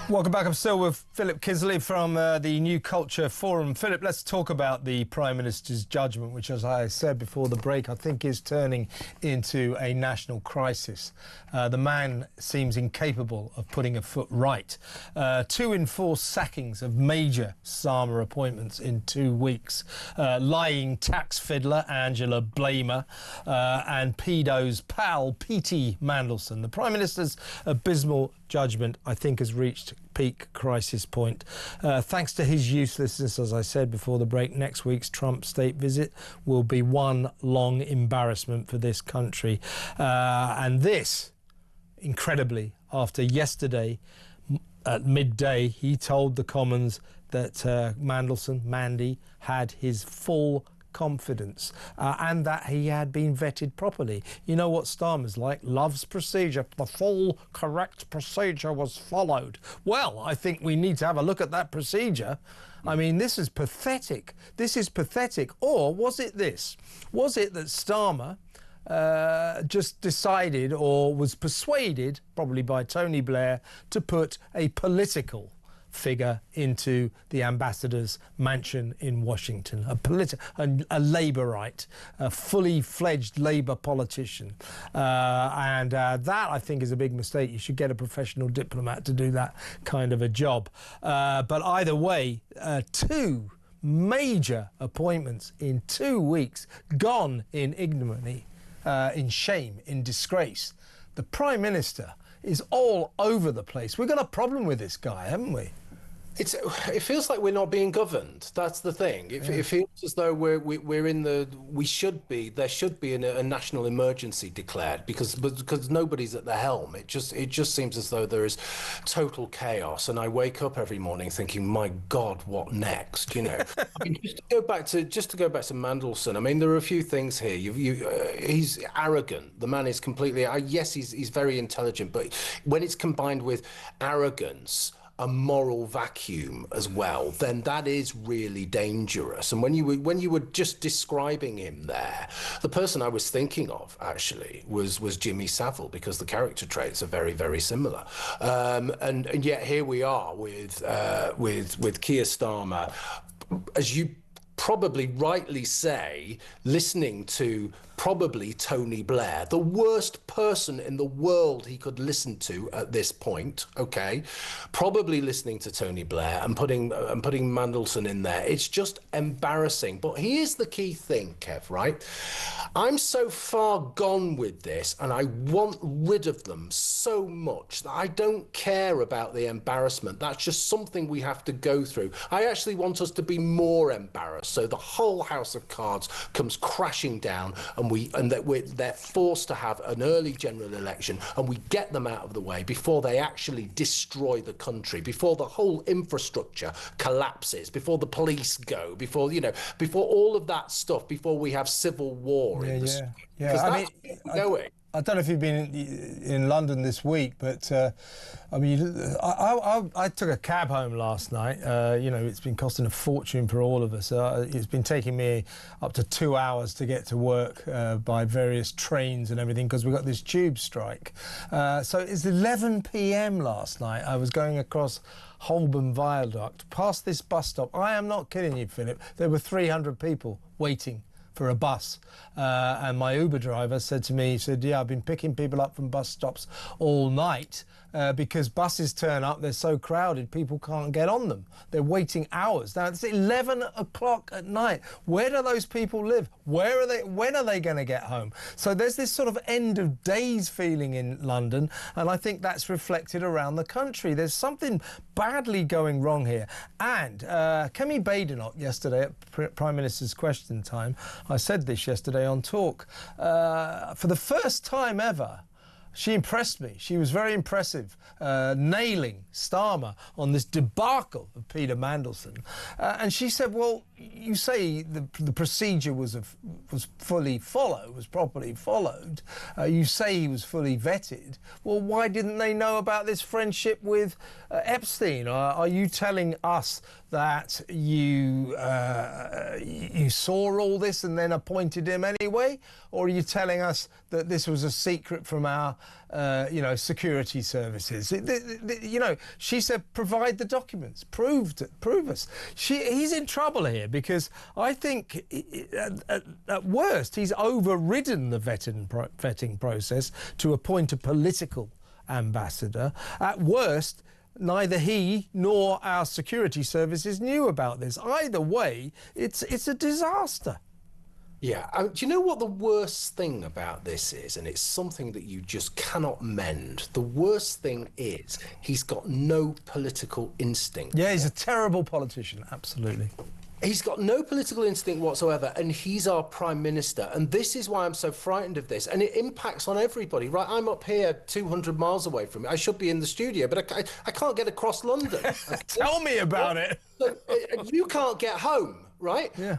Welcome back. I'm still with Philip Kiszely from the New Culture Forum. Philip, let's talk about the Prime Minister's judgment, which, as I said before the break, I think is turning into a national crisis. The man seems incapable of putting a foot right. 2 in 4 sackings of major Starmer appointments in 2 weeks. Lying tax fiddler Angela Blamer and pedo's pal P.T. Mandelson. The Prime Minister's abysmal judgment, I think, has reached peak crisis point. Thanks to his uselessness, as I said before the break, next week's Trump state visit will be one long embarrassment for this country. And this, incredibly, after yesterday at midday, he told the Commons that Mandy, had his full confidence and that he had been vetted properly. You know what Starmer's like, loves procedure. The full correct procedure was followed. Well, I think we need to have a look at that procedure. I mean, this is pathetic. This is pathetic. Or was it this? Was it that Starmer just decided, or was persuaded, probably by Tony Blair, to put a political figure into the ambassador's mansion in Washington, a Labourite, a fully fledged Labour politician, and that, I think, is a big mistake. You should get a professional diplomat to do that kind of a job. But either way, 2 major appointments in 2 weeks gone in ignominy, in shame, in disgrace. The Prime Minister is all over the place. We've got a problem with this guy, haven't we? It feels like we're not being governed. That's the thing. It feels as though there should be a national emergency declared because nobody's at the helm. It just seems as though there is total chaos. And I wake up every morning thinking, my God, what next? You know, I mean, just to go back to Mandelson. I mean, there are a few things here. He's arrogant. The man is completely. Yes, he's very intelligent, but when it's combined with arrogance, a moral vacuum as well, then that is really dangerous. And when you were just describing him there, the person I was thinking of actually was Jimmy Savile, because the character traits are very, very similar. And yet here we are with Keir Starmer, as you probably rightly say, listening to probably Tony Blair, the worst person in the world he could listen to at this point, okay? Probably listening to Tony Blair and putting Mandelson in there. It's just embarrassing. But here's the key thing, Kev, right? I'm so far gone with this, and I want rid of them so much that I don't care about the embarrassment. That's just something we have to go through. I actually want us to be more embarrassed, so the whole house of cards comes crashing down, and they're forced to have an early general election, and we get them out of the way before they actually destroy the country, before the whole infrastructure collapses, before the police go, before all of that stuff, before we have civil war in the street. Because that's where we're going. I don't know if you've been in London this week, but I mean, I took a cab home last night. You know, it's been costing a fortune for all of us. It's been taking me up to 2 hours to get to work by various trains and everything, because we got this tube strike. So it's 11 p.m. last night. I was going across Holborn Viaduct past this bus stop. I am not kidding you, Philip. There were 300 people waiting for a bus, and my Uber driver said to me, he said, yeah, I've been picking people up from bus stops all night because buses turn up, they're so crowded, people can't get on them. They're waiting hours. Now, it's 11 o'clock at night. Where do those people live? Where are they? When are they going to get home? So there's this sort of end of days feeling in London, and I think that's reflected around the country. There's something badly going wrong here. And Kemi Badenoch yesterday at Prime Minister's Question Time, I said this yesterday on Talk, for the first time ever, she impressed me. She was very impressive, nailing Starmer on this debacle of Peter Mandelson. And she said, well, you say the procedure was fully followed, was properly followed. You say he was fully vetted. Well, why didn't they know about this friendship with Epstein? Are you telling us that you saw all this and then appointed him anyway? Or are you telling us that this was a secret from our you know, security services. You know, she said, provide the documents, prove us. He's in trouble here because I think at worst he's overridden the vetting process to appoint a political ambassador. At worst, neither he nor our security services knew about this. Either way, it's a disaster. Yeah, do you know what the worst thing about this is? And it's something that you just cannot mend. The worst thing is he's got no political instinct. Yeah, he's a terrible politician, absolutely. He's got no political instinct whatsoever, and he's our prime minister. And this is why I'm so frightened of this. And it impacts on everybody, right? I'm up here 200 miles away from it. I should be in the studio, but I can't get across London. Tell me about it. You can't get home. Right? Yeah.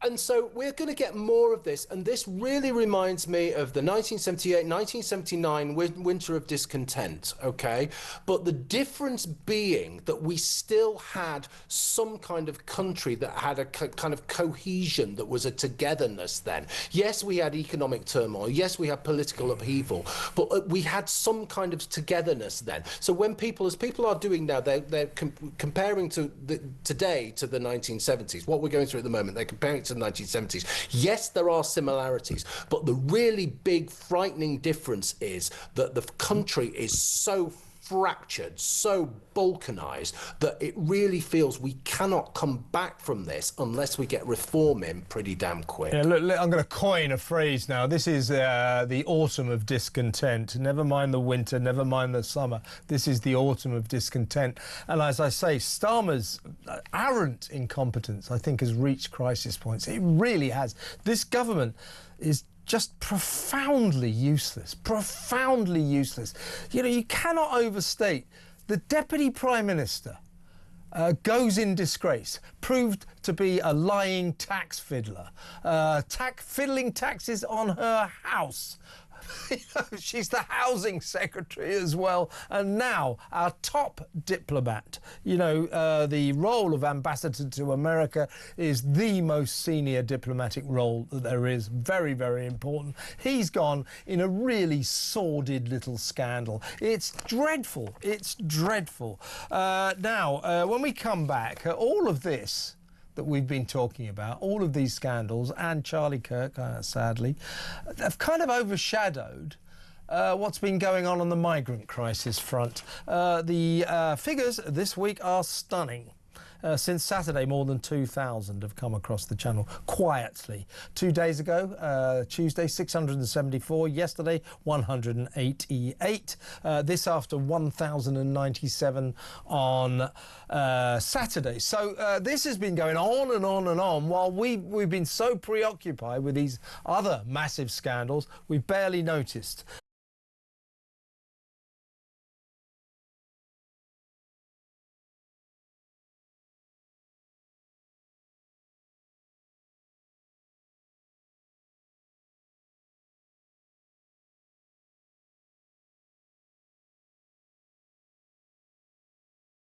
And so we're going to get more of this. And this really reminds me of the 1978, 1979 winter of discontent, okay? But the difference being that we still had some kind of country that had a kind of cohesion, that was a togetherness then. Yes, we had economic turmoil. Yes, we had political upheaval. But we had some kind of togetherness then. So when as people are doing now, they're comparing today to the 1970s. What we're going through at the moment, they're comparing it to the 1970s. Yes, there are similarities, but the really big frightening difference is that the country is so fractured, so balkanized, that it really feels we cannot come back from this unless we get reform in pretty damn quick. Yeah, look, I'm going to coin a phrase now. This is the autumn of discontent. Never mind the winter, never mind the summer. This is the autumn of discontent. And as I say, Starmer's arrant incompetence, I think, has reached crisis points. It really has. This government is just profoundly useless, profoundly useless. You know, you cannot overstate the Deputy Prime Minister goes in disgrace, proved to be a lying tax fiddler, fiddling taxes on her house. You know, she's the housing secretary as well, and now our top diplomat. You know, the role of ambassador to America is the most senior diplomatic role that there is. Very, very important. He's gone in a really sordid little scandal. It's dreadful. It's dreadful. Now, when we come back, all of this that we've been talking about, all of these scandals, and Charlie Kirk, sadly, have kind of overshadowed what's been going on the migrant crisis front. The figures this week are stunning. Since Saturday, more than 2,000 have come across the channel quietly. 2 days ago, Tuesday, 674. Yesterday, 188. This after 1,097 on Saturday. So this has been going on and on and on while we've been so preoccupied with these other massive scandals, we've barely noticed.